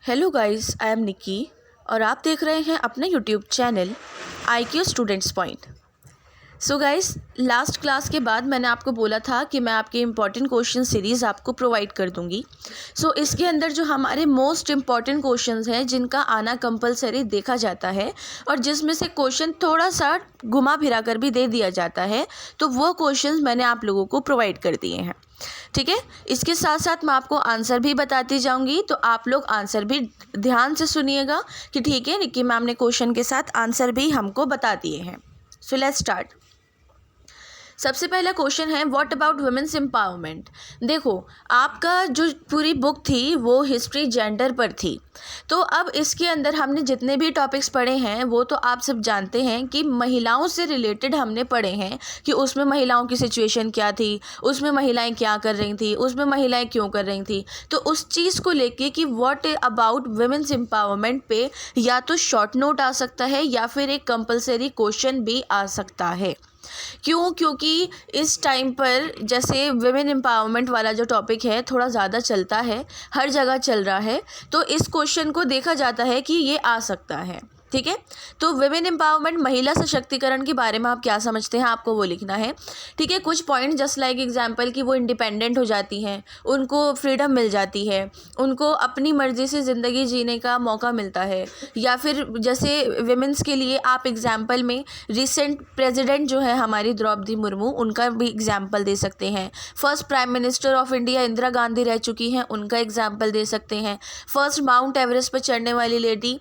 Hello guys, I am निकी और आप देख रहे हैं अपने YouTube channel IQ students point. So guys, last class के बाद मैंने आपको बोला था कि मैं आपके इम्पॉर्टेंट क्वेश्चन सीरीज़ आपको प्रोवाइड कर दूंगी। सो इसके अंदर जो हमारे मोस्ट इम्पॉर्टेंट क्वेश्चंस हैं जिनका आना कंपलसरी देखा जाता है और जिसमें से क्वेश्चन थोड़ा सा घुमा फिरा कर भी दे दिया जाता है, तो वो क्वेश्चंस मैंने आप लोगों को प्रोवाइड कर दिए हैं। ठीक है, इसके साथ साथ मैं आपको आंसर भी बताती जाऊंगी, तो आप लोग आंसर भी ध्यान से सुनिएगा कि ठीक है, निक्की मैम ने क्वेश्चन के साथ आंसर भी हमको बता दिए हैं। So let's start. सबसे पहला क्वेश्चन है, व्हाट अबाउट वुमेन्स एम्पावरमेंट। देखो, आपका जो पूरी बुक थी वो हिस्ट्री जेंडर पर थी, तो अब इसके अंदर हमने जितने भी टॉपिक्स पढ़े हैं वो तो आप सब जानते हैं कि महिलाओं से रिलेटेड हमने पढ़े हैं कि उसमें महिलाओं की सिचुएशन क्या थी, उसमें महिलाएं क्या कर रही थी, उसमें महिलाएं क्यों कर रही थी। तो उस चीज़ को लेके कि व्हाट अबाउट वुमेन्स एम्पावरमेंट पे या तो शॉर्ट नोट आ सकता है या फिर एक कंपलसरी क्वेश्चन भी आ सकता है। क्यों? क्योंकि इस टाइम पर जैसे विमेन एम्पावरमेंट वाला जो टॉपिक है थोड़ा ज़्यादा चलता है, हर जगह चल रहा है, तो इस क्वेश्चन को देखा जाता है कि ये आ सकता है। ठीक है, तो विमेन एम्पावरमेंट, महिला सशक्तिकरण के बारे में आप क्या समझते हैं, आपको वो लिखना है। ठीक है, कुछ पॉइंट जस्ट लाइक एग्जांपल कि वो इंडिपेंडेंट हो जाती हैं, उनको फ्रीडम मिल जाती है, उनको अपनी मर्ज़ी से ज़िंदगी जीने का मौका मिलता है। या फिर जैसे विमेंस के लिए आप एग्जांपल में रिसेंट प्रेसिडेंट जो है हमारी द्रौपदी मुर्मू, उनका भी एग्जांपल दे सकते हैं। First prime minister of India Indira Gandhi रह चुकी हैं, उनका एग्जांपल दे सकते हैं। फर्स्ट माउंट एवरेस्ट पर चढ़ने वाली लेडी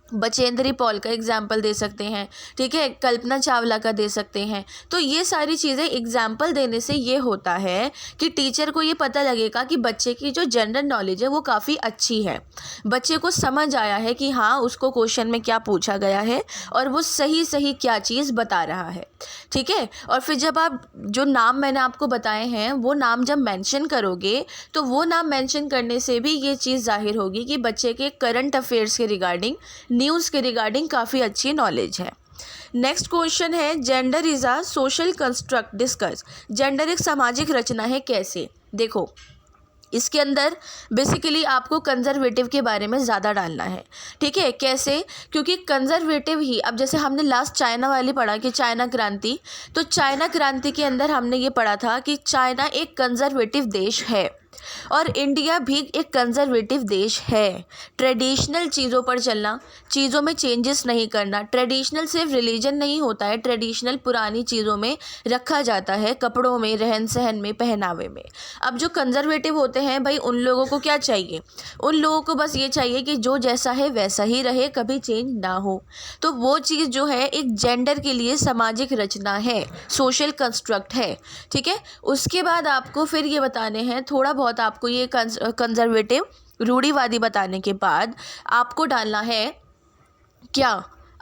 बचेंद्री पॉल का एग्जाम्पल दे सकते हैं। ठीक है, कल्पना चावला का दे सकते हैं। तो ये सारी चीज़ें एग्जाम्पल देने से ये होता है कि टीचर को ये पता लगेगा कि बच्चे की जो जनरल नॉलेज है वो काफ़ी अच्छी है, बच्चे को समझ आया है कि हाँ, उसको क्वेश्चन में क्या पूछा गया है और वो सही सही क्या चीज़ बता रहा है। ठीक है, और फिर जब आप जो नाम मैंने आपको बताए हैं वो नाम जब मेंशन करोगे, तो वो नाम मेंशन करने से भी ये चीज़ जाहिर होगी कि बच्चे के करंट अफेयर्स के रिगार्डिंग, न्यूज़ के रिगार्डिंग काफ़ी अच्छी नॉलेज है। नेक्स्ट क्वेश्चन है, gender is a social construct discuss. Gender एक सामाजिक रचना है, कैसे? देखो, इसके अंदर बेसिकली आपको कंजर्वेटिव के बारे में ज़्यादा डालना है। ठीक है, कैसे? क्योंकि कंजर्वेटिव ही, अब जैसे हमने लास्ट चाइना वाली पढ़ा कि चाइना क्रांति, तो चाइना क्रांति के अंदर हमने ये पढ़ा था कि चाइना एक कंजर्वेटिव देश है और इंडिया भी एक कंजर्वेटिव देश है। ट्रेडिशनल चीज़ों पर चलना, चीज़ों में चेंजेस नहीं करना। ट्रेडिशनल सिर्फ रिलीजन नहीं होता है, ट्रेडिशनल पुरानी चीज़ों में रखा जाता है, कपड़ों में, रहन सहन में, पहनावे में। अब जो कंजर्वेटिव होते हैं भाई, उन लोगों को क्या चाहिए? उन लोगों को बस ये चाहिए कि जो जैसा है वैसा ही रहे, कभी चेंज ना हो। तो वो चीज़ जो है एक जेंडर के लिए सामाजिक रचना है, सोशल कंस्ट्रक्ट है। ठीक है, उसके बाद आपको फिर ये बताने हैं, थोड़ा बहुत आपको ये कंजर्वेटिव रूढ़िवादी बताने के बाद आपको डालना है क्या,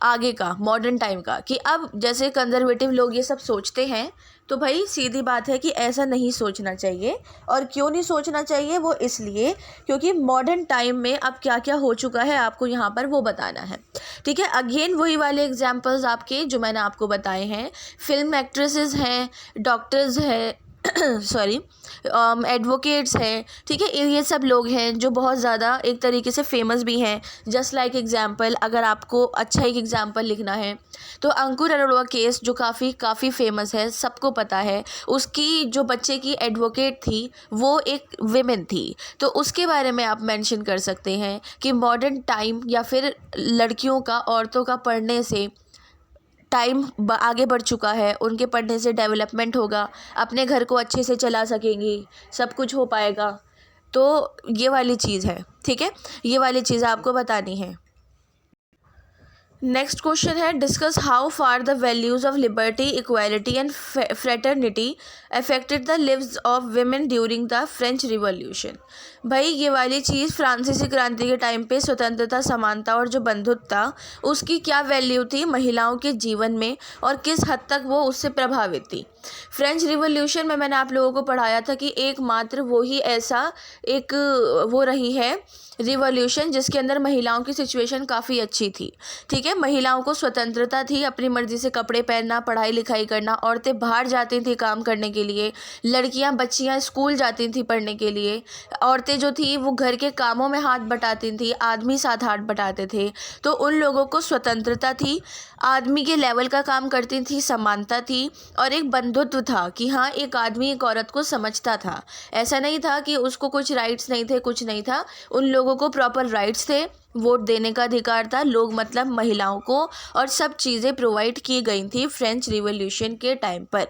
आगे का मॉडर्न टाइम का, कि अब जैसे कंजर्वेटिव लोग ये सब सोचते हैं, तो भाई सीधी बात है कि ऐसा नहीं सोचना चाहिए। और क्यों नहीं सोचना चाहिए? वो इसलिए क्योंकि मॉडर्न टाइम में अब क्या क्या हो चुका है आपको यहाँ पर वो बताना है। ठीक है, अगेन वही वाले एग्जांपल्स आपके जो मैंने आपको बताए हैं, फिल्म एक्ट्रेसेस हैं, डॉक्टर्स हैं, सॉरी, एडवोकेट्स हैं। ठीक है, ये सब लोग हैं जो बहुत ज़्यादा एक तरीके से फेमस भी हैं। जस्ट लाइक एग्जांपल, अगर आपको अच्छा एक एग्जांपल लिखना है तो अंकुर अरोड़ा केस जो काफ़ी फेमस है, सबको पता है, उसकी जो बच्चे की एडवोकेट थी वो एक विमेन थी। तो उसके बारे में आप मेंशन कर सकते हैं कि मॉडर्न टाइम या फिर लड़कियों का, औरतों का पढ़ने से टाइम आगे बढ़ चुका है, उनके पढ़ने से डेवलपमेंट होगा, अपने घर को अच्छे से चला सकेंगी, सब कुछ हो पाएगा। तो ये वाली चीज़ है। ठीक है, ये वाली चीज़ आपको बतानी है। नेक्स्ट क्वेश्चन है, discuss how far the values of liberty, equality and fraternity affected the lives of women during the French revolution. भाई ये वाली चीज़ फ्रांसीसी क्रांति के टाइम पे स्वतंत्रता, समानता और जो बंधुत्व, उसकी क्या वैल्यू थी महिलाओं के जीवन में और किस हद तक वो उससे प्रभावित थी। फ्रेंच रिवॉल्यूशन में मैंने आप लोगों को पढ़ाया था कि एकमात्र वो ही ऐसा एक वो रही है रिवॉल्यूशन जिसके अंदर महिलाओं की सिचुएशन काफ़ी अच्छी थी। ठीक है, महिलाओं को स्वतंत्रता थी, अपनी मर्ज़ी से कपड़े पहनना, पढ़ाई लिखाई करना। औरतें बाहर जाती थी काम करने के लिए, लड़कियां बच्चियां स्कूल जाती थी पढ़ने के लिए। औरतें जो थी वो घर के कामों में हाथ बटाती थी, आदमी साथ हाथ बटाते थे। तो उन लोगों को स्वतंत्रता थी, आदमी के लेवल का काम करती थी, समानता थी और एक बंधुत्व था कि हाँ, एक आदमी एक औरत को समझता था। ऐसा नहीं था कि उसको कुछ राइट्स नहीं थे, कुछ नहीं था। उन लोगों को प्रॉपर राइट्स थे, वोट देने का अधिकार था, लोग मतलब महिलाओं को, और सब चीज़ें प्रोवाइड की गई थी फ्रेंच रिवॉल्यूशन के टाइम पर।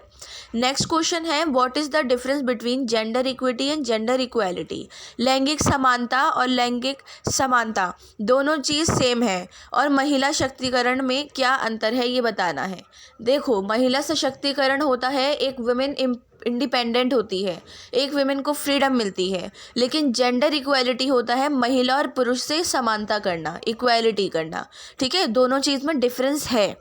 नेक्स्ट क्वेश्चन है, what is the difference between gender equity and gender equality. लैंगिक समानता और लैंगिक समानता दोनों चीज़ सेम है, और महिला शक्तिकरण में क्या अंतर है ये बताना है। देखो, महिला सशक्तिकरण होता है, एक वुमेन इंडिपेंडेंट होती है, एक वुमेन को फ्रीडम मिलती है। लेकिन जेंडर इक्वालिटी होता है महिला और पुरुष से समानता करना, इक्वालिटी करना। ठीक है, दोनों चीज़ में डिफरेंस है।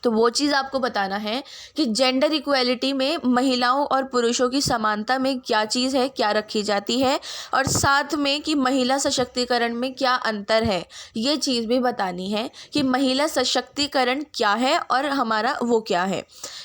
तो वो चीज़ आपको बताना है कि जेंडर इक्वालिटी में महिलाओं और पुरुषों की समानता में क्या चीज़ है, क्या रखी जाती है, और साथ में कि महिला सशक्तिकरण में क्या अंतर है, ये चीज़ भी बतानी है कि महिला सशक्तिकरण क्या है और हमारा वो क्या है।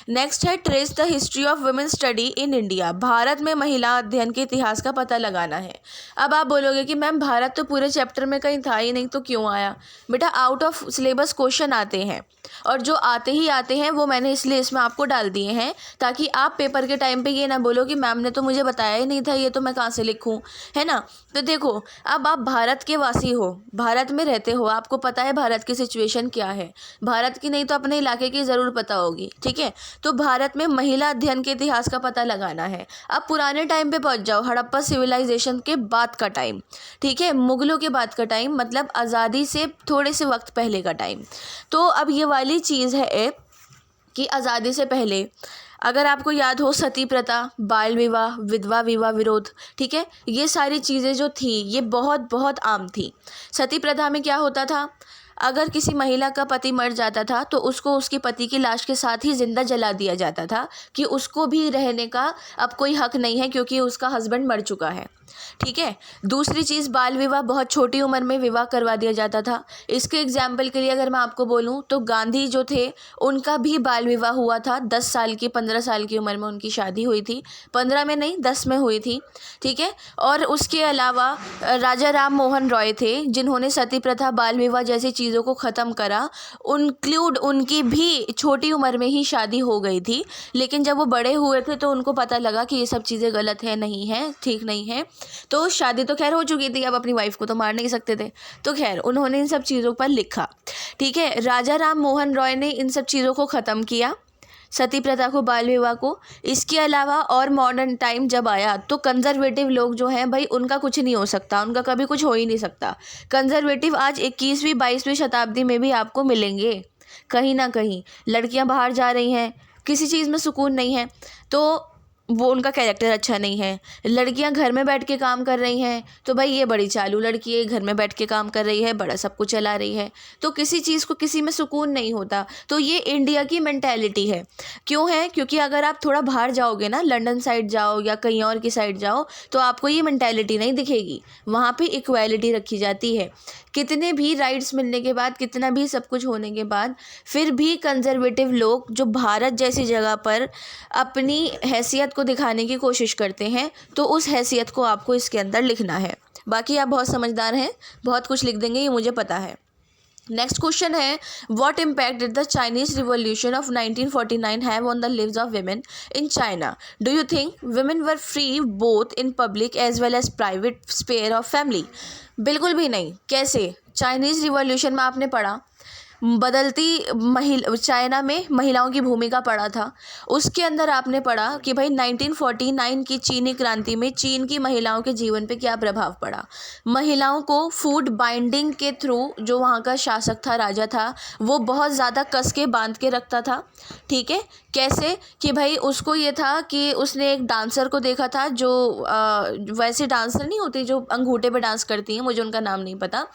नेक्स्ट है, trace the history of women study in India. Bharat में महिला अध्ययन के इतिहास का पता लगाना है। अब आप बोलोगे कि मैम भारत तो पूरे चैप्टर में कहीं था ही नहीं, तो क्यों आया? बेटा, आउट ऑफ सिलेबस क्वेश्चन आते हैं, और जो आते ही आते हैं वो मैंने इसलिए इसमें आपको डाल दिए हैं ताकि आप पेपर के टाइम पे ये ना बोलो कि मैम ने तो मुझे बताया ही नहीं था, ये तो मैं कहाँ से लिखूं, है ना। तो देखो, अब आप भारत के वासी हो, भारत में रहते हो, आपको पता है भारत की सिचुएशन क्या है। भारत की नहीं तो अपने इलाके की ज़रूर पता होगी। ठीक है, तो भारत में महिला अध्ययन के इतिहास का पता लगाना है। अब पुराने टाइम पे पहुँच जाओ, हड़प्पा सिविलाइजेशन के बाद का टाइम, ठीक है, मुगलों के बाद का टाइम, मतलब आज़ादी से थोड़े से वक्त पहले का टाइम। तो अब ये वाली चीज़ है कि आज़ादी से पहले अगर आपको याद हो, सती प्रथा, बाल विवाह, विधवा विवाह विरोध, ठीक है, ये सारी चीज़ें जो थी ये बहुत बहुत आम थी। सती प्रथा में क्या होता था, अगर किसी महिला का पति मर जाता था तो उसको उसके पति की लाश के साथ ही जिंदा जला दिया जाता था कि उसको भी रहने का अब कोई हक नहीं है क्योंकि उसका हस्बैंड मर चुका है। ठीक है, दूसरी चीज़, बाल विवाह, बहुत छोटी उम्र में विवाह करवा दिया जाता था। इसके एग्जाम्पल के लिए अगर मैं आपको बोलूँ तो गांधी जो थे उनका भी बाल विवाह हुआ था। 10 साल की, 15 साल की उम्र में उनकी शादी हुई थी, 15 में नहीं 10 में हुई थी। ठीक है, और उसके अलावा राजा राम मोहन रॉय थे जिन्होंने सती प्रथा, बाल विवाह जैसी चीज़ों को ख़त्म करा। उनकी भी छोटी उम्र में ही शादी हो गई थी, लेकिन जब वो बड़े हुए थे तो उनको पता लगा कि ये सब चीज़ें गलत है, नहीं है, ठीक नहीं है। तो शादी तो खैर हो चुकी थी, अब अपनी वाइफ को तो मार नहीं सकते थे, तो खैर उन्होंने इन सब चीज़ों पर लिखा। ठीक है, राजा राम मोहन रॉय ने इन सब चीज़ों को ख़त्म किया, सती प्रथा को, बाल विवाह को। इसके अलावा और मॉडर्न टाइम जब आया तो कंजर्वेटिव लोग जो हैं भाई, उनका कुछ नहीं हो सकता, उनका कभी कुछ हो ही नहीं सकता। कंजर्वेटिव आज 21वीं 22वीं शताब्दी में भी आपको मिलेंगे कहीं ना कहीं। लड़कियां बाहर जा रही हैं, किसी चीज़ में सुकून नहीं है, तो वो उनका कैरेक्टर अच्छा नहीं है। लड़कियां घर में बैठ के काम कर रही हैं, तो भाई ये बड़ी चालू लड़की है, घर में बैठ के काम कर रही है, बड़ा सब कुछ चला रही है, तो किसी चीज़ को, किसी में सुकून नहीं होता। तो ये इंडिया की मेंटालिटी है। क्यों है? क्योंकि अगर आप थोड़ा बाहर जाओगे ना, लंदन साइड जाओ या कहीं और की साइड जाओ, तो आपको ये मेंटालिटी नहीं दिखेगी। वहाँ पे इक्वालिटी रखी जाती है। कितने भी राइट्स मिलने के बाद, कितना भी सब कुछ होने के बाद, फिर भी कंजर्वेटिव लोग जो भारत जैसी जगह पर अपनी हैसियत को दिखाने की कोशिश करते हैं, तो उस हैसियत को आपको इसके अंदर लिखना है। बाकी आप बहुत समझदार हैं, बहुत कुछ लिख देंगे, ये मुझे पता है। नेक्स्ट क्वेश्चन है, what impact did the Chinese revolution of 1949 have on the lives of women in China? Do you think women were free both in public as well as private sphere of family? बिल्कुल भी नहीं। कैसे? Chinese revolution में आपने पढ़ा, बदलती China में महिलाओं की भूमिका पढ़ा था। उसके अंदर आपने पढ़ा कि भाई 1949 की चीनी क्रांति में चीन की महिलाओं के जीवन पे क्या प्रभाव पड़ा। महिलाओं को फूड बाइंडिंग के थ्रू, जो वहाँ का शासक था, राजा था, वो बहुत ज़्यादा कस के बांध के रखता था। ठीक है, कैसे? कि भाई उसको ये था कि उसने एक डांसर को देखा था जो वैसे डांसर नहीं होती जो अंगूठे पे डांस करती हैं, मुझे उनका नाम नहीं पता,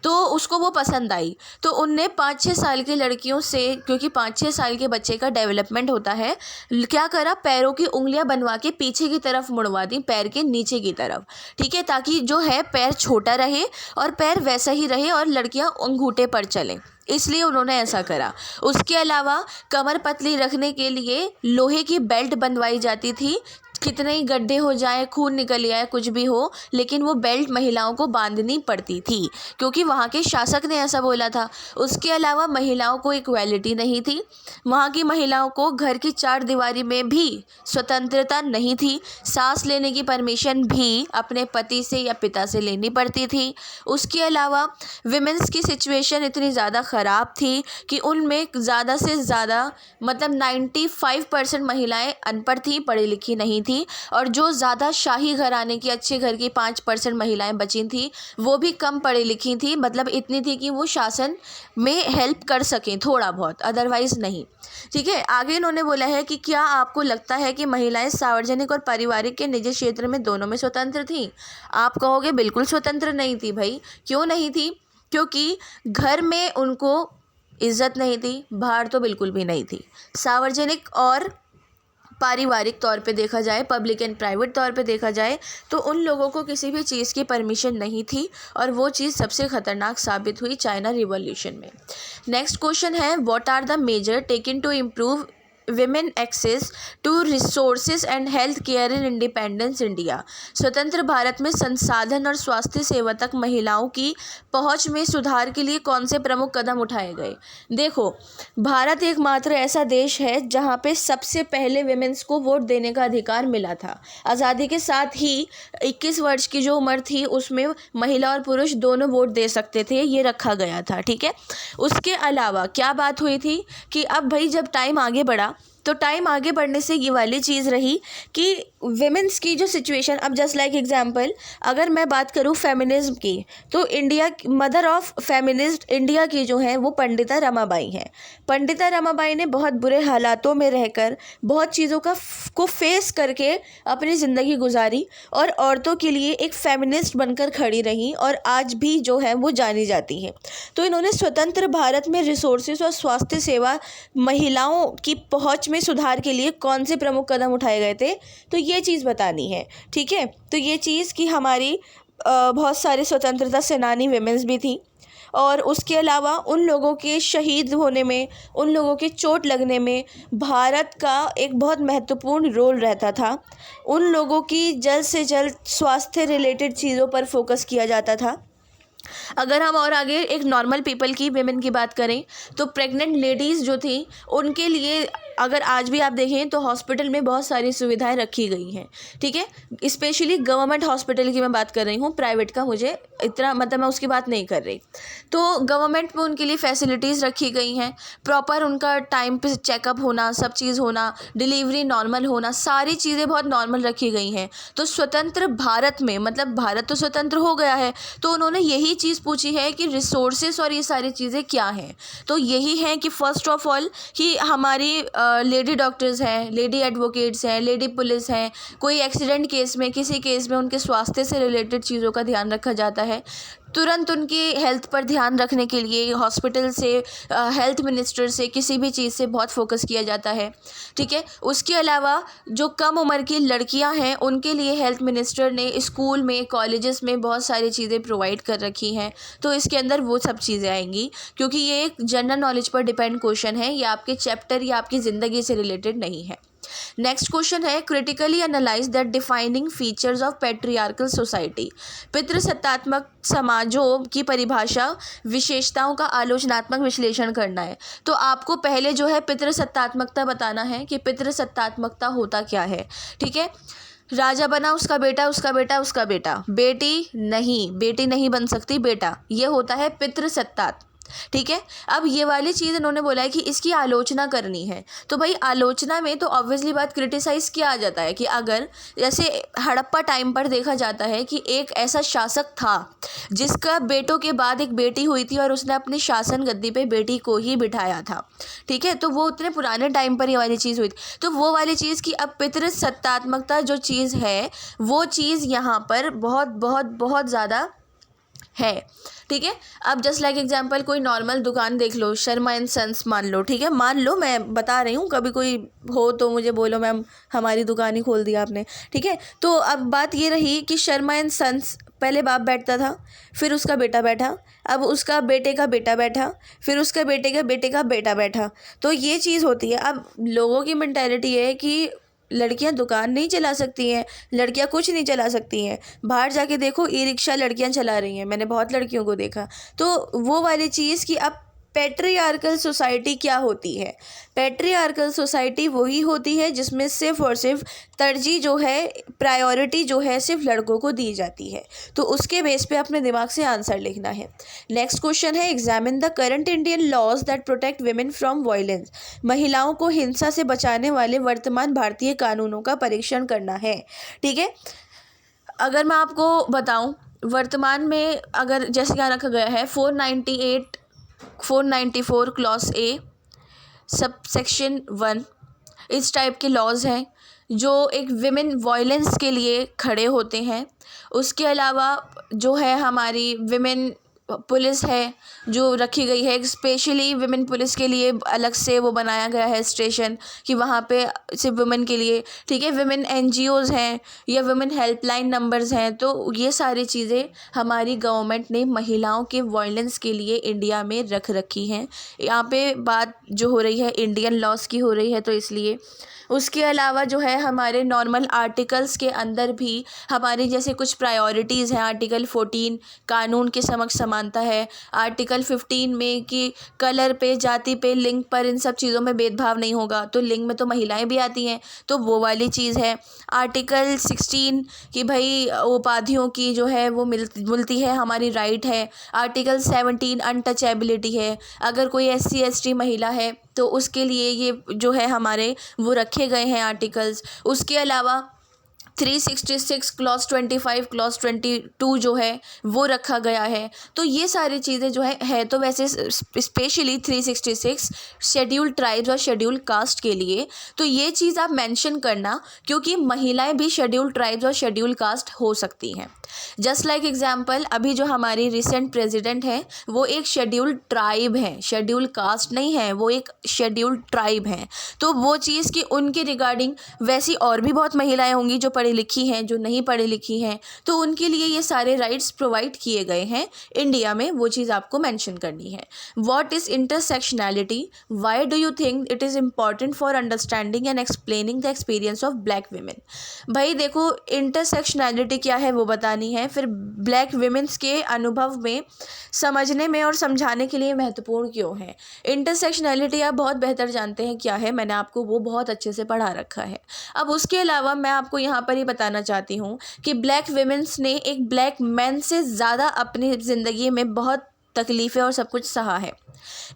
तो उसको वो पसंद आई, तो उनने 5 5-6 साल की लड़कियों से, क्योंकि 5-6 साल के बच्चे का डेवलपमेंट होता है, क्या करा, पैरों की उंगलियां बनवा के पीछे की तरफ मुड़वा दी, पैर के नीचे की तरफ, ठीक है, ताकि जो है पैर छोटा रहे और पैर वैसा ही रहे और लड़कियां अंगूठे पर चलें, इसलिए उन्होंने ऐसा करा। उसके अलावा कमर पतली रखने के लिए लोहे की बेल्ट बनवाई जाती थी, कितने ही गड्ढे हो जाए, खून निकल आए, कुछ भी हो, लेकिन वो बेल्ट महिलाओं को बांधनी पड़ती थी, क्योंकि वहाँ के शासक ने ऐसा बोला था। उसके अलावा महिलाओं को इक्वालिटी नहीं थी, वहाँ की महिलाओं को घर की 4 दीवारी में भी स्वतंत्रता नहीं थी, सांस लेने की परमिशन भी अपने पति से या पिता से लेनी पड़ती थी। उसके अलावा विमेंस की सिचुएशन इतनी ज़्यादा ख़राब थी कि उनमें ज़्यादा से ज़्यादा मतलब 95% महिलाएं अनपढ़ थी, पढ़ी लिखी नहीं थी, और जो ज़्यादा शाही घराने की अच्छे घर की 5% महिलाएं बची थी वो भी कम पढ़ी लिखी थी, मतलब इतनी थी कि वो शासन में हेल्प कर सकें थोड़ा बहुत, अदरवाइज़ नहीं, ठीक है। आगे इन्होंने बोला है कि क्या आपको लगता है कि महिलाएं सार्वजनिक और पारिवारिक के निजी क्षेत्र में दोनों में स्वतंत्र थीं? आप कहोगे बिल्कुल स्वतंत्र नहीं थी भाई। क्यों नहीं थी? क्योंकि घर में उनको इज्जत नहीं थी, बाहर तो बिल्कुल भी नहीं थी। सार्वजनिक और पारिवारिक तौर पे देखा जाए, पब्लिक एंड प्राइवेट तौर पे देखा जाए, तो उन लोगों को किसी भी चीज़ की परमिशन नहीं थी, और वो चीज़ सबसे ख़तरनाक साबित हुई चाइना रिवॉल्यूशन में। नेक्स्ट क्वेश्चन है, what are the measure taken to improve women access to resources and health care in independence India? स्वतंत्र भारत में संसाधन और स्वास्थ्य सेवा तक महिलाओं की पहुंच में सुधार के लिए कौन से प्रमुख कदम उठाए गए? देखो, भारत एकमात्र ऐसा देश है जहां पे सबसे पहले विमेंस को वोट देने का अधिकार मिला था। आज़ादी के साथ ही 21 वर्ष की जो उम्र थी उसमें महिला और पुरुष दोनों वोट दे सकते थे, ये रखा गया था, ठीक है। उसके अलावा क्या बात हुई थी कि अब भाई जब टाइम आगे बढ़ा, तो टाइम आगे बढ़ने से ये वाली चीज़ रही कि विमेंस की जो सिचुएशन, अब जस्ट लाइक एग्जांपल अगर मैं बात करूँ फेमिनिज्म की, तो India mother of feminist India की जो है वो पंडिता रमाबाई हैं। पंडिता रमाबाई ने बहुत बुरे हालातों में रहकर बहुत चीज़ों को फेस करके अपनी ज़िंदगी गुजारी और औरतों के लिए एक फेमिनिस्ट बनकर खड़ी रहीं, और आज भी जो है वो जानी जाती हैं। तो इन्होंने स्वतंत्र भारत में रिसोर्सेज और स्वास्थ्य सेवा महिलाओं की पहुँच में सुधार के लिए कौन से प्रमुख कदम उठाए गए थे, तो ये चीज़ बतानी है, ठीक है। तो ये चीज़ कि हमारी बहुत सारे स्वतंत्रता सेनानी विमेंस भी थी, और उसके अलावा उन लोगों के शहीद होने में, उन लोगों के चोट लगने में भारत का एक बहुत महत्वपूर्ण रोल रहता था। उन लोगों की जल्द से जल्द स्वास्थ्य रिलेटेड चीज़ों पर फोकस किया जाता था। अगर हम और आगे एक नॉर्मल पीपल की, विमेन की बात करें, तो प्रेग्नेंट लेडीज़ जो थी उनके लिए अगर आज भी आप देखें तो हॉस्पिटल में बहुत सारी सुविधाएं रखी गई हैं, ठीक है। स्पेशली गवर्नमेंट हॉस्पिटल की मैं बात कर रही हूँ, प्राइवेट का मुझे इतना मतलब मैं उसकी बात नहीं कर रही। तो गवर्नमेंट में उनके लिए फैसिलिटीज़ रखी गई हैं, प्रॉपर उनका टाइम पे चेकअप होना, सब चीज़ होना, डिलीवरी नॉर्मल होना, सारी चीज़ें बहुत नॉर्मल रखी गई हैं। तो स्वतंत्र भारत में, मतलब भारत तो स्वतंत्र हो गया है, तो उन्होंने यही चीज़ पूछी है कि रिसोर्सेस और ये सारी चीज़ें क्या हैं। तो यही है कि फर्स्ट ऑफ ऑल कि हमारी लेडी डॉक्टर्स हैं, लेडी एडवोकेट्स हैं, लेडी पुलिस हैं, कोई एक्सीडेंट केस में, किसी केस में उनके स्वास्थ्य से रिलेटेड चीज़ों का ध्यान रखा जाता है। तुरंत उनकी हेल्थ पर ध्यान रखने के लिए हॉस्पिटल से, हेल्थ मिनिस्टर से, किसी भी चीज़ से बहुत फोकस किया जाता है, ठीक है। उसके अलावा जो कम उम्र की लड़कियां हैं उनके लिए हेल्थ मिनिस्टर ने स्कूल में, कॉलेजेस में बहुत सारी चीज़ें प्रोवाइड कर रखी हैं। तो इसके अंदर वो सब चीज़ें आएंगी, क्योंकि ये एक जनरल नॉलेज पर डिपेंड क्वेश्चन है, ये आपके चैप्टर या आपकी ज़िंदगी से रिलेटेड नहीं है। नेक्स्ट क्वेश्चन है, critically analyse that defining features of patriarchal society. पितृसत्तात्मक समाजों की परिभाषा, विशेषताओं का आलोचनात्मक विश्लेषण करना है। तो आपको पहले जो है पितृसत्तात्मकता बताना है कि पितृसत्तात्मकता होता क्या है, ठीक है। राजा बना उसका बेटा, उसका बेटा, उसका बेटा, बेटी नहीं बन सकती बेटा, ये होता है पितृसत्ता, ठीक है। अब ये वाली चीज़ इन्होंने बोला है कि इसकी आलोचना करनी है। तो भाई आलोचना में तो ऑब्वियसली बात क्रिटिसाइज़ किया आ जाता है कि अगर जैसे हड़प्पा टाइम पर देखा जाता है कि एक ऐसा शासक था जिसका बेटों के बाद एक बेटी हुई थी और उसने अपनी शासन गद्दी पे बेटी को ही बिठाया था, ठीक है। तो वो उतने पुराने टाइम पर ये वाली चीज़ हुई थी। तो वो वाली चीज़ की अब पितृसत्तात्मकता जो चीज़ है वो चीज़ यहाँ पर बहुत बहुत बहुत ज़्यादा है। ठीक है, अब जस्ट लाइक एग्जांपल कोई नॉर्मल दुकान देख लो, शर्मा एंड सन्स मान लो, ठीक है, मान लो, मैं बता रही हूँ, कभी कोई हो तो मुझे बोलो मैम हमारी दुकान ही खोल दिया आपने। ठीक है, तो अब बात ये रही कि शर्मा एंड सन्स, पहले बाप बैठता था, फिर उसका बेटा बैठा, अब उसका बेटे का बेटा बैठा, फिर उसका बेटे का बेटा बैठा। तो ये चीज़ होती है। अब लोगों की मेंटालिटी है कि लड़कियां दुकान नहीं चला सकती हैं, लड़कियां कुछ नहीं चला सकती हैं। बाहर जाके देखो, ई रिक्शा लड़कियां चला रही हैं, मैंने बहुत लड़कियों को देखा। तो वो वाली चीज़ कि अब पैट्रियार्कल सोसाइटी क्या होती है? पैट्रियार्कल सोसाइटी वही होती है जिसमें सिर्फ और सिर्फ तरजीह जो है, प्रायोरिटी जो है, सिर्फ लड़कों को दी जाती है। तो उसके बेस पे अपने दिमाग से आंसर लिखना है। नेक्स्ट क्वेश्चन है, examine the current Indian laws that protect women from violence. महिलाओं को हिंसा से बचाने वाले वर्तमान भारतीय कानूनों का परीक्षण करना है। ठीक है, अगर मैं आपको बताऊं, वर्तमान में अगर जैसे क्या रखा गया है, 498 494 क्लॉज ए सब सेक्शन 1, इस टाइप के लॉज हैं जो एक विमेन वायलेंस के लिए खड़े होते हैं। उसके अलावा जो है हमारी विमेन पुलिस है जो रखी गई है, स्पेशली विमेन पुलिस के लिए अलग से वो बनाया गया है स्टेशन, कि वहाँ पे सिर्फ वुमेन के लिए। ठीक है, विमेन एनजीओज़ हैं या विमेन हेल्पलाइन नंबर्स हैं। तो ये सारी चीज़ें हमारी गवर्नमेंट ने महिलाओं के वायलेंस के लिए इंडिया में रख रखी हैं। यहाँ पे बात जो हो रही है इंडियन लॉज की हो रही है, तो इसलिए। उसके अलावा जो है हमारे नॉर्मल आर्टिकल्स के अंदर भी हमारी जैसे कुछ प्रायोरिटीज़ हैं। आर्टिकल 14 कानून के समक्ष समानता है। आर्टिकल 15 में कि कलर पे, जाति पे, लिंग पर, इन सब चीज़ों में भेदभाव नहीं होगा। तो लिंग में तो महिलाएं भी आती हैं, तो वो वाली चीज़ है। आर्टिकल 16 कि भाई उपाधियों की जो है वो मिलती है, हमारी राइट है। आर्टिकल 17 अनटचेबिलिटी है, अगर कोई SC ST महिला है तो उसके लिए ये जो है हमारे वो रखे गए हैं आर्टिकल्स। उसके अलावा 366 क्लॉज 25 क्लॉज 22 जो है वो रखा गया है। तो ये सारी चीज़ें जो है तो वैसे स्पेशली 366 शेड्यूल ट्राइब्स और शेड्यूल कास्ट के लिए। तो ये चीज़ आप मेंशन करना, क्योंकि महिलाएं भी शेड्यूल ट्राइब्स और शेड्यूल कास्ट हो सकती हैं। जस्ट लाइक एग्जाम्पल, अभी जो हमारी रिसेंट प्रेसिडेंट है वो एक शेड्यूल ट्राइब है, शेड्यूल कास्ट नहीं है, वो एक शेड्यूल ट्राइब है। तो वो चीज़ कि उनके रिगार्डिंग वैसी और भी बहुत महिलाएं होंगी जो पढ़ी लिखी हैं, जो नहीं पढ़ी लिखी हैं, तो उनके लिए ये सारे राइट्स प्रोवाइड किए गए हैं इंडिया में। वो चीज़ आपको मेंशन करनी है। What is intersectionality, why do you think it is important for understanding and explaining the experience of black women. भाई देखो, इंटरसेक्शनैलिटी क्या है वो बतानी है, फिर ब्लैक विमेंस के अनुभव में समझने में और समझाने के लिए महत्वपूर्ण क्यों है। इंटरसेक्शनैलिटी आप बहुत बेहतर जानते हैं क्या है, मैंने आपको वो बहुत अच्छे से पढ़ा रखा है। अब उसके अलावा मैं आपको यहाँ पर ही बताना चाहती हूँ कि ब्लैक विमेंस ने एक ब्लैक मैन से ज़्यादा अपनी ज़िंदगी में बहुत तकलीफ़ें और सब कुछ सहा है।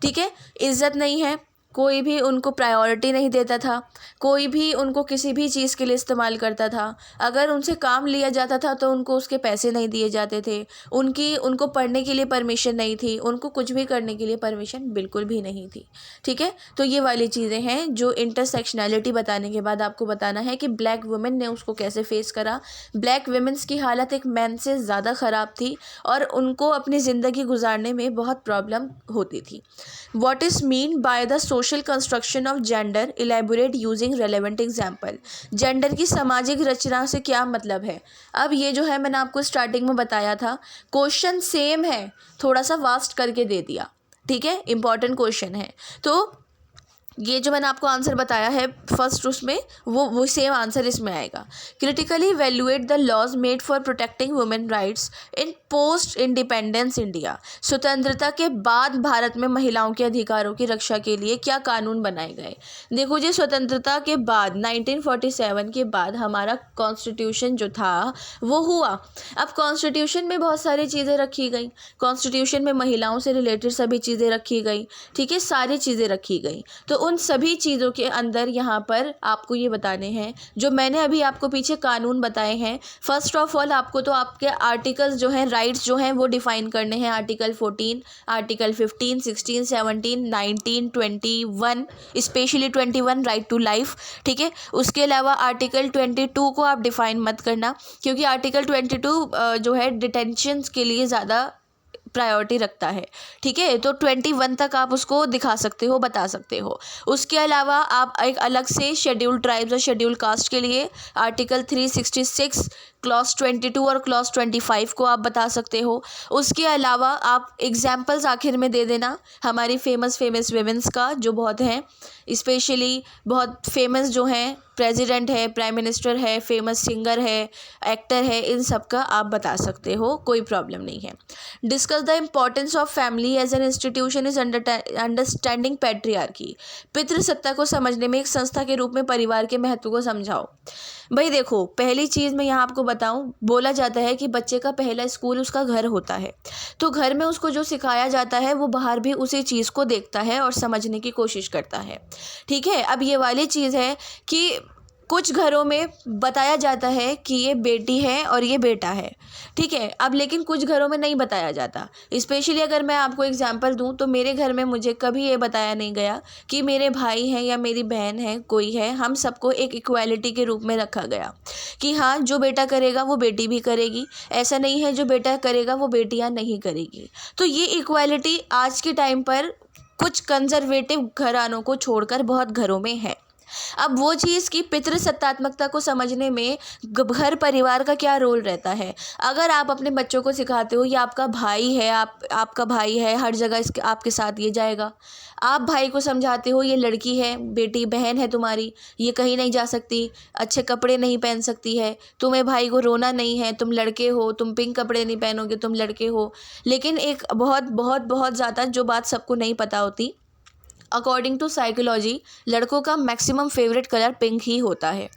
ठीक है, इज़्ज़त नहीं है, कोई भी उनको प्रायोरिटी नहीं देता था, कोई भी उनको किसी भी चीज़ के लिए इस्तेमाल करता था। अगर उनसे काम लिया जाता था तो उनको उसके पैसे नहीं दिए जाते थे, उनको पढ़ने के लिए परमिशन नहीं थी, उनको कुछ भी करने के लिए परमिशन बिल्कुल भी नहीं थी। ठीक है, तो ये वाली चीज़ें हैं जो इंटरसेक्शनैलिटी बताने के बाद आपको बताना है कि ब्लैक वुमेन ने उसको कैसे फेस करा। ब्लैक वुमेन्स की हालत एक मैन से ज़्यादा ख़राब थी और उनको अपनी ज़िंदगी गुजारने में बहुत प्रॉब्लम होती थी। What is mean by the social construction of gender, elaborate using relevant example. Gender की सामाजिक रचना से क्या मतलब है? अब ये जो है मैंने आपको स्टार्टिंग में बताया था, क्वेश्चन सेम है, थोड़ा सा वास्ट करके दे दिया। ठीक है, इंपॉर्टेंट क्वेश्चन है। तो ये जो मैंने आपको आंसर बताया है फर्स्ट, उसमें वो सेम आंसर इसमें आएगा। Critically evaluate the laws made for protecting women rights in post independence India. स्वतंत्रता के बाद भारत में महिलाओं के अधिकारों की रक्षा के लिए क्या कानून बनाए गए? देखो जी, स्वतंत्रता के बाद 1947 के बाद हमारा कॉन्स्टिट्यूशन जो था वो हुआ। अब कॉन्स्टिट्यूशन में बहुत सारी चीज़ें रखी गई, कॉन्स्टिट्यूशन में महिलाओं से रिलेटेड सभी चीज़ें रखी गई। ठीक है, सारी चीज़ें रखी गई। तो उन सभी चीज़ों के अंदर यहाँ पर आपको ये बताने हैं जो मैंने अभी आपको पीछे कानून बताए हैं। फर्स्ट ऑफ ऑल आपको तो आपके आर्टिकल्स जो हैं, राइट्स जो हैं वो डिफ़ाइन करने हैं। Article 14, article 15, 16, 17, 19, 21, specially 21 right to life. ठीक है, उसके अलावा आर्टिकल 22 को आप डिफ़ाइन मत करना, क्योंकि आर्टिकल 22 जो है डिटेंशन के लिए ज़्यादा प्रायोरिटी रखता है, ठीक है। तो 21 तक आप उसको दिखा सकते हो, बता सकते हो। उसके अलावा आप एक अलग से शेड्यूल ट्राइब्स और शेड्यूल कास्ट के लिए आर्टिकल 366 क्लॉज 22 और क्लॉज 25 को आप बता सकते हो। उसके अलावा आप एग्जाम्पल्स आखिर में दे देना हमारी फेमस वेमेंस का, जो बहुत हैं, स्पेशली बहुत फेमस जो हैं, प्रेसिडेंट है, प्राइम मिनिस्टर है, फेमस सिंगर है, एक्टर है, इन सब का आप बता सकते हो, कोई प्रॉब्लम नहीं है। Discuss the importance of family as an institution is understanding patriarchy. पितृसत्ता को समझने में एक संस्था के रूप में परिवार के महत्व को समझाओ। भाई देखो, पहली चीज़ मैं यहाँ आपको बताऊँ, बोला जाता है कि बच्चे का पहला स्कूल उसका घर होता है। तो घर में उसको जो सिखाया जाता है वो बाहर भी उसी चीज़ को देखता है और समझने की कोशिश करता है, ठीक है। अब ये वाली चीज़ है कि कुछ घरों में बताया जाता है कि ये बेटी है और ये बेटा है, ठीक है। अब लेकिन कुछ घरों में नहीं बताया जाता। स्पेशली अगर मैं आपको एग्जांपल दूं तो मेरे घर में मुझे कभी ये बताया नहीं गया कि मेरे भाई हैं या मेरी बहन है, कोई है, हम सबको एक इक्वालिटी के रूप में रखा गया कि हाँ, जो बेटा करेगा वो बेटी भी करेगी। ऐसा नहीं है जो बेटा करेगा वो बेटियाँ नहीं करेगी। तो ये इक्वालिटी आज के टाइम पर कुछ कंजर्वेटिव घरानों को छोड़कर बहुत घरों में है। अब वो चीज़ की पितृसत्तात्मकता को समझने में घर परिवार का क्या रोल रहता है। अगर आप अपने बच्चों को सिखाते हो ये आपका भाई है, आपका भाई है, हर जगह इसके आपके साथ ये जाएगा। आप भाई को समझाते हो ये लड़की है, बेटी बहन है तुम्हारी, ये कहीं नहीं जा सकती, अच्छे कपड़े नहीं पहन सकती है, तुम्हें भाई को रोना नहीं है, तुम लड़के हो, तुम पिंक कपड़े नहीं पहनोगे, तुम लड़के हो। लेकिन एक बहुत बहुत बहुत ज़्यादा जो बात सबको नहीं पता होती, अकॉर्डिंग टू साइकोलॉजी लड़कों का मैक्सिमम फेवरेट कलर पिंक ही होता है।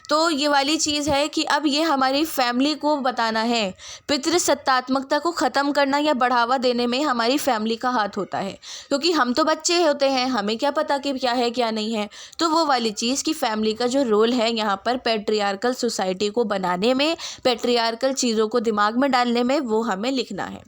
तो ये वाली चीज़ है कि अब ये हमारी फैमिली को बताना है। पितृसत्तात्मकता को ख़त्म करना या बढ़ावा देने में हमारी फैमिली का हाथ होता है, क्योंकि हम तो बच्चे होते हैं, हमें क्या पता कि क्या है क्या नहीं है। तो वो वाली चीज़ कि फैमिली का जो रोल है यहाँ पर पैट्रियार्कल सोसाइटी को बनाने में, पैट्रियार्कल चीज़ों को दिमाग में डालने में, वो हमें लिखना है।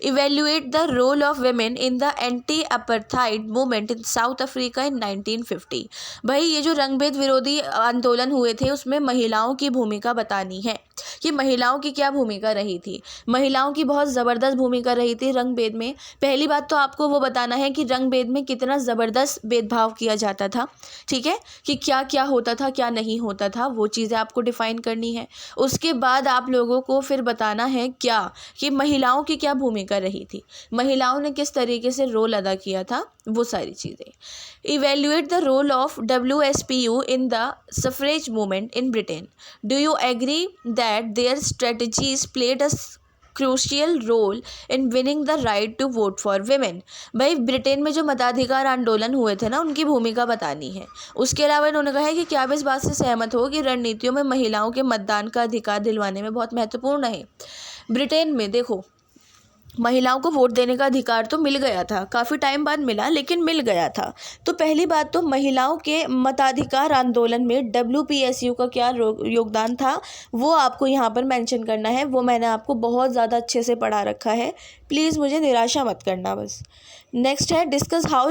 Evaluate the role of women in the anti apartheid movement in South Africa in 1950। भाई ये जो रंगभेद विरोधी आंदोलन हुए थे उसमें महिलाओं की भूमिका बतानी है कि महिलाओं की क्या भूमिका रही थी। महिलाओं की बहुत ज़बरदस्त भूमिका रही थी रंगभेद में। पहली बात तो आपको वो बताना है कि रंगभेद में कितना ज़बरदस्त भेदभाव किया जाता था, ठीक है, कि क्या क्या होता था क्या नहीं होता था, वो चीज़ें आपको डिफ़ाइन करनी है। उसके बाद आप लोगों को फिर बताना है क्या कि महिलाओं की क्या भूमिका रही थी, महिलाओं ने किस तरीके से रोल अदा किया था, वो सारी चीज़ें। Evaluate the role of WSPU in the suffrage movement in Britain. Do you agree that their strategies played a crucial role in winning the right to vote for women. भाई ब्रिटेन में जो मताधिकार आंदोलन हुए थे ना, उनकी भूमिका बतानी है। उसके अलावा इन्होंने कहा है कि क्या आप इस बात से सहमत हो कि रणनीतियों में महिलाओं के मतदान का अधिकार दिलवाने में बहुत महत्वपूर्ण है। ब्रिटेन में देखो, महिलाओं को वोट देने का अधिकार तो मिल गया था, काफ़ी टाइम बाद मिला लेकिन मिल गया था। तो पहली बात तो महिलाओं के मताधिकार आंदोलन में WPSU का क्या योगदान था वो आपको यहाँ पर मेंशन करना है। वो मैंने आपको बहुत ज़्यादा अच्छे से पढ़ा रखा है, प्लीज़ मुझे निराशा मत करना बस। नेक्स्ट है discuss how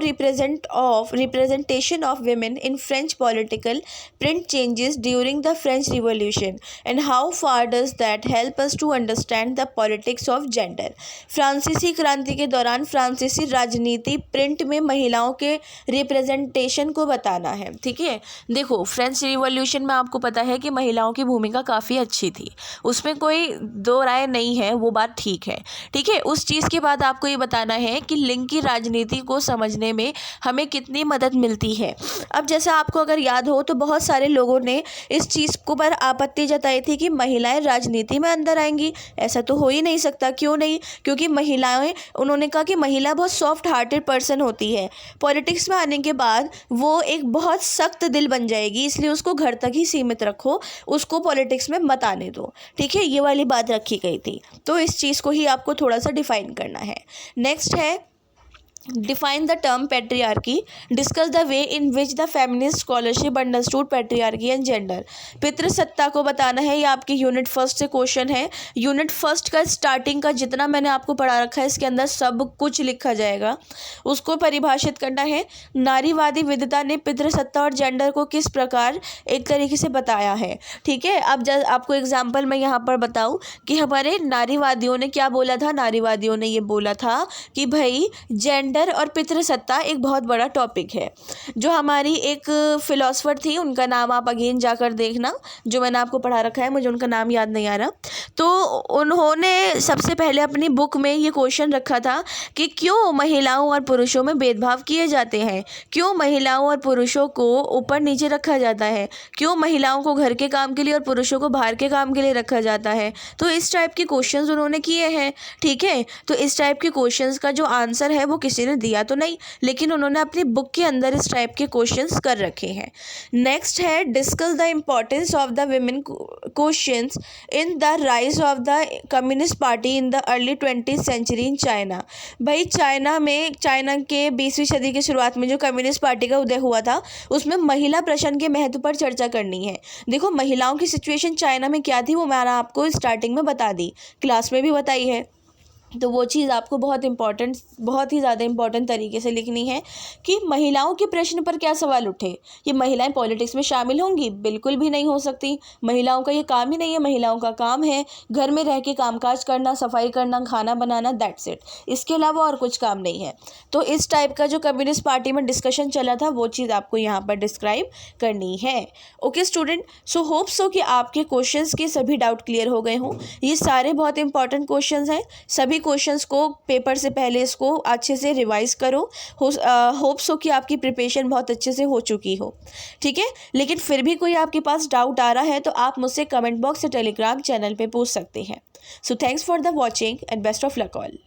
representation of women in French political print changes during the French revolution and how far does that help us to understand the politics of gender. फ्रांसीसी क्रांति के दौरान फ्रांसीसी राजनीति प्रिंट में महिलाओं के रिप्रेजेंटेशन को बताना है, ठीक है। देखो फ्रेंच रिवॉल्यूशन में आपको पता है कि महिलाओं की भूमिका काफ़ी अच्छी थी, उसमें कोई दो राय नहीं है, वो बात ठीक है, ठीक है। उस चीज़ के बाद आपको ये बताना है कि लिंग की राजनीति को समझने में हमें कितनी मदद मिलती है। अब जैसे आपको अगर याद हो तो बहुत सारे लोगों ने इस चीज़ को पर आपत्ति जताई थी कि महिलाएं राजनीति में अंदर आएंगी, ऐसा तो हो ही नहीं सकता। क्यों नहीं? क्योंकि महिलाएं, उन्होंने कहा कि महिला बहुत सॉफ्ट हार्टेड पर्सन होती है, पॉलिटिक्स में आने के बाद वो एक बहुत सख्त दिल बन जाएगी, इसलिए उसको घर तक ही सीमित रखो, उसको पॉलिटिक्स में मत आने दो, ठीक है। ये वाली बात रखी गई थी, तो इस चीज़ को ही आपको थोड़ा सा डिफाइन करना है। नेक्स्ट है define the term patriarchy, discuss the way in which the feminist scholarship understood patriarchy and gender. पितृसत्ता को बताना है, ये आपके यूनिट फर्स्ट से क्वेश्चन है। यूनिट फर्स्ट का स्टार्टिंग का जितना मैंने आपको पढ़ा रखा है इसके अंदर सब कुछ लिखा जाएगा, उसको परिभाषित करना है। नारीवादी विद्वता ने पितृसत्ता और जेंडर को किस प्रकार एक तरीके से बताया है, ठीक है। अब आपको एग्जाम्पल मैं यहाँ पर बताऊँ कि हमारे नारीवादियों ने क्या बोला था। नारीवादियों ने ये बोला था कि भाई जेंडर और पितृसत्ता एक बहुत बड़ा टॉपिक है। जो हमारी एक फिलोसफर थी, उनका नाम आप अगेन जाकर देखना, जो मैंने आपको पढ़ा रखा है, मुझे उनका नाम याद नहीं आ रहा। तो उन्होंने सबसे पहले अपनी बुक में ये क्वेश्चन रखा था कि क्यों महिलाओं और पुरुषों में भेदभाव किए जाते हैं, क्यों महिलाओं और पुरुषों को ऊपर नीचे रखा जाता है, क्यों महिलाओं को घर के काम के लिए और पुरुषों को बाहर के काम के लिए रखा जाता है। तो इस टाइप के क्वेश्चंस उन्होंने किए हैं, ठीक है। तो इस टाइप के क्वेश्चंस का जो आंसर है वो किसी ने दिया तो नहीं, लेकिन उन्होंने अपनी बुक के अंदर इस टाइप के क्वेश्चंस कर रखे हैं। नेक्स्ट है discuss the importance of the women questions in the rise of the communist party in the early 20th century in China. भाई चाइना के 20वीं सदी की शुरुआत में जो कम्युनिस्ट पार्टी का उदय हुआ था, उसमें महिला प्रश्न के महत्व पर चर्चा करनी है। देखो महिलाओं की सिचुएशन चाइना में क्या थी वो मैंने आपको स्टार्टिंग में बता दी, क्लास में भी बताई है। तो वो चीज़ आपको बहुत ही ज़्यादा इम्पॉर्टेंट तरीके से लिखनी है कि महिलाओं के प्रश्न पर क्या सवाल उठे। ये महिलाएं पॉलिटिक्स में शामिल होंगी? बिल्कुल भी नहीं हो सकती। महिलाओं का ये काम ही नहीं है। महिलाओं का काम है घर में रह के कामकाज करना, सफाई करना, खाना बनाना, दैट्स इट। इसके अलावा और कुछ काम नहीं है। तो इस टाइप का जो कम्युनिस्ट पार्टी में डिस्कशन चला था वो चीज़ आपको यहाँ पर डिस्क्राइब करनी है। Okay student, so hope so कि आपके क्वेश्चंस के सभी डाउट क्लियर हो गए हों। ये सारे बहुत इंपॉर्टेंट क्वेश्चंस हैं। सभी क्वेश्चंस को पेपर से पहले इसको अच्छे से रिवाइज करो। होप सो कि आपकी प्रिपरेशन बहुत अच्छे से हो चुकी हो, ठीक है। लेकिन फिर भी कोई आपके पास डाउट आ रहा है तो आप मुझसे कमेंट बॉक्स या टेलीग्राम चैनल पे पूछ सकते हैं। So thanks for the watching and best of luck all.